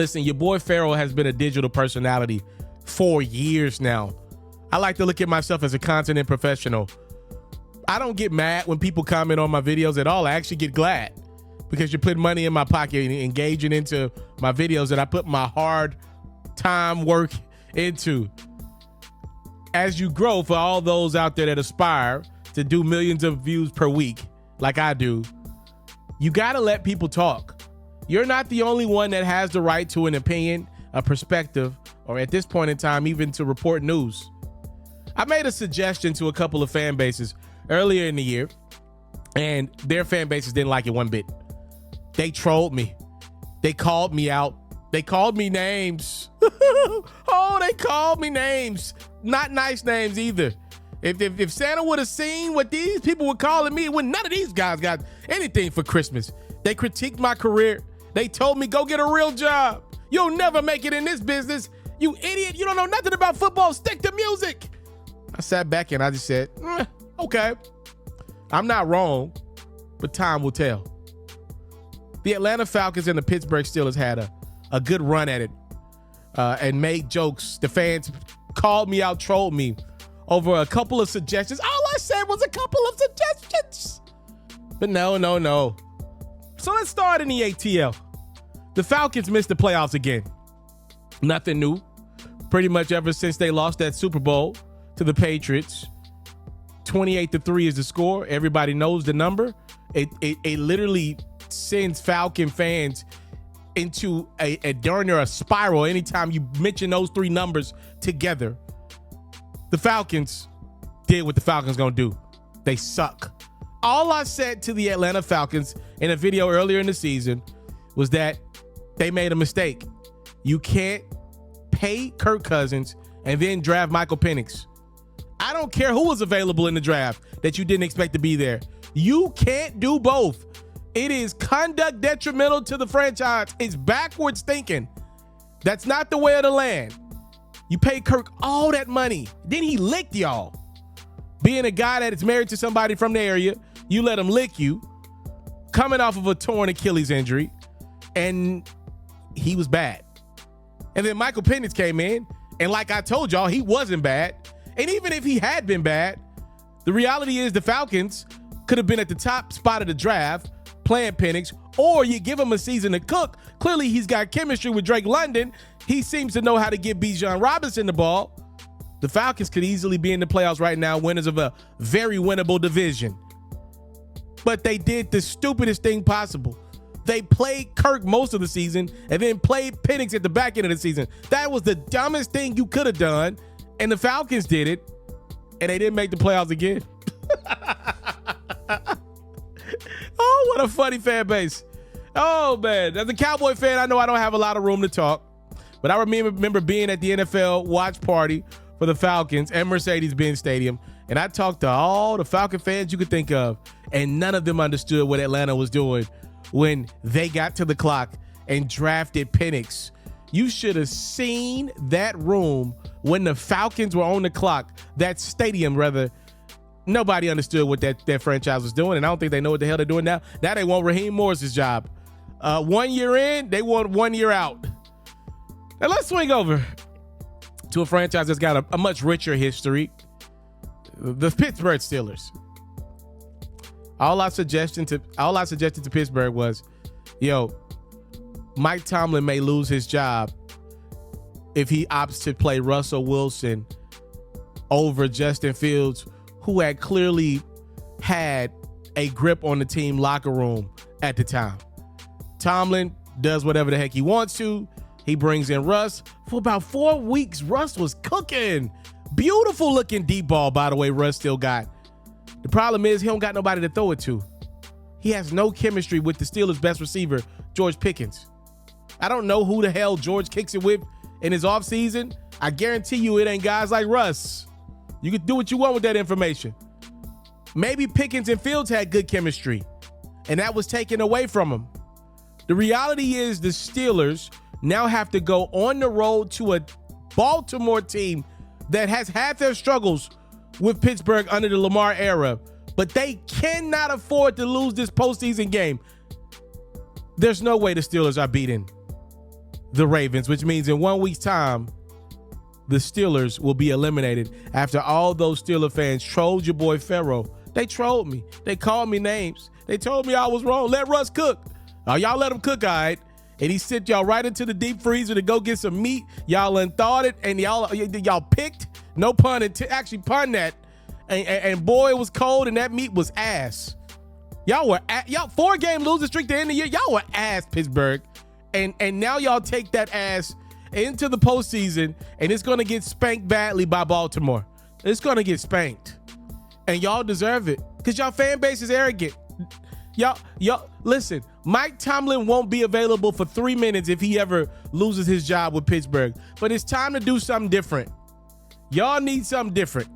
Listen, your boy Ferro has been a digital personality for years now. I like to look at myself as a content professional. I don't get mad when people comment on my videos at all. I actually get glad because you're putting money in my pocket and engaging into my videos that I put my hard time work into. As you grow, for all those out there that aspire to do millions of views per week, like I do, you got to let people talk. You're not the only one that has the right to an opinion, a perspective, or at this point in time, even to report news. I made a suggestion to a couple of fan bases earlier in the year, and their fan bases didn't like it one bit. They trolled me. They called me out. They called me names. Oh, they called me names. Not nice names either. If Santa would have seen what these people were calling me, when none of these guys got anything for Christmas. They critiqued my career. They told me, go get a real job. You'll never make it in this business. You idiot. You don't know nothing about football. Stick to music. I sat back and I just said, okay. I'm not wrong, but time will tell. The Atlanta Falcons and the Pittsburgh Steelers had a good run at it and made jokes. The fans called me out, trolled me over a couple of suggestions. All I said was a couple of suggestions. But no. So let's start in the ATL. The Falcons missed the playoffs again. Nothing new. Pretty much ever since they lost that Super Bowl to the Patriots. 28-3 is the score. Everybody knows the number. It literally sends Falcon fans into a darn near a spiral anytime you mention those three numbers together. The Falcons did what the Falcons gonna do. They suck. All I said to the Atlanta Falcons in a video earlier in the season was that they made a mistake. You can't pay Kirk Cousins and then draft Michael Penix. I don't care who was available in the draft that you didn't expect to be there. You can't do both. It is conduct detrimental to the franchise. It's backwards thinking. That's not the way of the land. You pay Kirk all that money. Then he licked y'all. Being a guy that is married to somebody from the area, you let him lick you, coming off of a torn Achilles injury, and he was bad. And then Michael Penix came in, and like I told y'all, he wasn't bad. And even if he had been bad, the reality is the Falcons could have been at the top spot of the draft playing Penix, or you give him a season to cook. Clearly, he's got chemistry with Drake London. He seems to know how to give Bijan Robinson the ball. The Falcons could easily be in the playoffs right now, winners of a very winnable division. But they did the stupidest thing possible. They played Kirk most of the season and then played Penix at the back end of the season. That was the dumbest thing you could have done, and the Falcons did it, and they didn't make the playoffs again. Oh, what a funny fan base. Oh, man. As a Cowboy fan, I know I don't have a lot of room to talk, but I remember being at the NFL watch party for the Falcons at Mercedes-Benz Stadium, and I talked to all the Falcon fans you could think of, and none of them understood what Atlanta was doing when they got to the clock and drafted Penix. You should have seen that room when the Falcons were on the clock, that stadium, rather. Nobody understood what that franchise was doing, and I don't think they know what the hell they're doing now. Now they want Raheem Morris's job. 1 year in, they want 1 year out. Now let's swing over to a franchise that's got a much richer history. The Pittsburgh Steelers. All I suggested to Pittsburgh was, Mike Tomlin may lose his job if he opts to play Russell Wilson over Justin Fields, who had clearly had a grip on the team locker room at the time. Tomlin does whatever the heck he wants to. He brings in Russ. For about 4 weeks, Russ was cooking. Beautiful looking deep ball, by the way, Russ still got. The problem is he don't got nobody to throw it to. He has no chemistry with the Steelers' best receiver, George Pickens. I don't know who the hell George kicks it with in his offseason. I guarantee you it ain't guys like Russ. You can do what you want with that information. Maybe Pickens and Fields had good chemistry, and that was taken away from them. The reality is the Steelers now have to go on the road to a Baltimore team that has had their struggles with Pittsburgh under the Lamar era, but they cannot afford to lose this postseason game. There's no way the Steelers are beating the Ravens, which means in 1 week's time, the Steelers will be eliminated after all those Steeler fans trolled your boy Ferro. They trolled me. They called me names. They told me I was wrong. Let Russ cook. Oh, y'all let him cook, all right? And he sent y'all right into the deep freezer to go get some meat. Y'all unthawed it, and y'all picked. No pun, actually pun that. And boy, it was cold, and that meat was ass. Y'all 4-game losing streak to end the year. Y'all were ass, Pittsburgh. And now y'all take that ass into the postseason, and it's gonna get spanked badly by Baltimore. It's gonna get spanked, and y'all deserve it because y'all fan base is arrogant. Y'all listen. Mike Tomlin won't be available for 3 minutes if he ever loses his job with Pittsburgh. But it's time to do something different. Y'all need something different.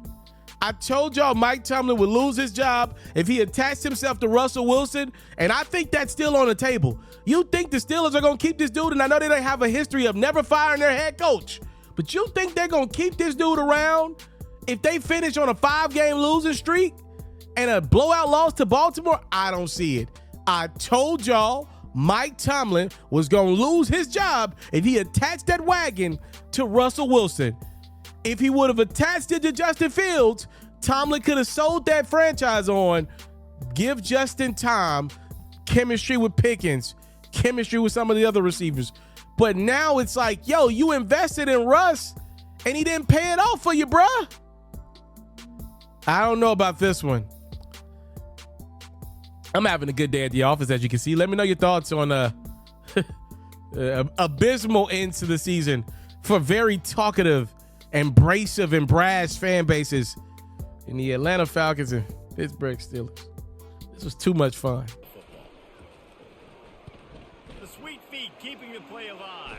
I told y'all Mike Tomlin would lose his job if he attached himself to Russell Wilson, and I think that's still on the table. You think the Steelers are going to keep this dude, and I know they don't have a history of never firing their head coach, but you think they're going to keep this dude around if they finish on a 5-game losing streak and a blowout loss to Baltimore? I don't see it. I told y'all Mike Tomlin was going to lose his job if he attached that wagon to Russell Wilson. If he would have attached it to Justin Fields, Tomlin could have sold that franchise on. Give Justin time, chemistry with Pickens, chemistry with some of the other receivers. But now it's like, yo, you invested in Russ, and he didn't pay it off for you, bruh. I don't know about this one. I'm having a good day at the office, as you can see. Let me know your thoughts on abysmal ends to the season for very talkative, abrasive, and brash fan bases in the Atlanta Falcons and Pittsburgh Steelers. This was too much fun. The sweet feet keeping the play alive.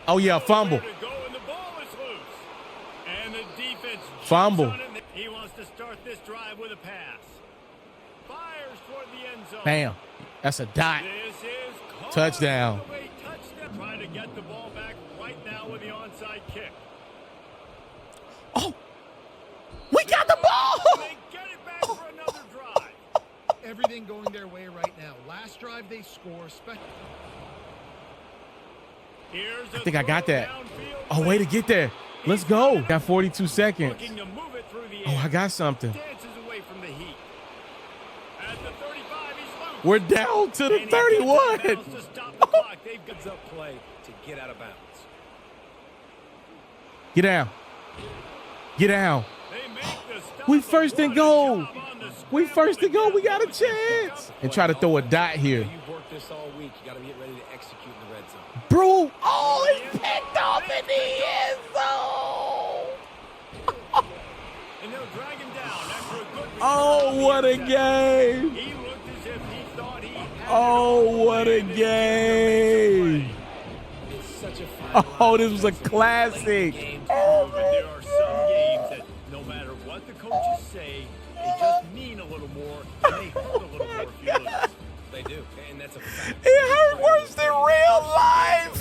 Oh yeah, fumble. And the ball is loose. And the defense fumble. He wants to start this drive with a pass. Fires toward the end zone. Bam. That's a dot. This is Touchdown. Trying to get the ball back right now with the onside kick. Oh, we got the ball. They get it back for another drive. Everything going their way right now. Last drive they score. I think I got that. Oh, way to get there. Let's go. Got 42 seconds. Oh, I got something. We're down to the 31. Get down. Get down. We first and goal. We first and goal. We got a chance. And try to throw a dot here. You've worked this all week. You got to get ready to execute in the red zone. Bro, oh, it's picked off in the end zone. And they'll drag him down after a good Oh, what a game. He looked as if he thought he had Oh, what a game. It's such a fun Oh, this was a classic. but there are some games that no matter what the coaches say, they just mean a little more and they hurt a little more if you lose. They do, and that's a fact. It hurt worse than real life.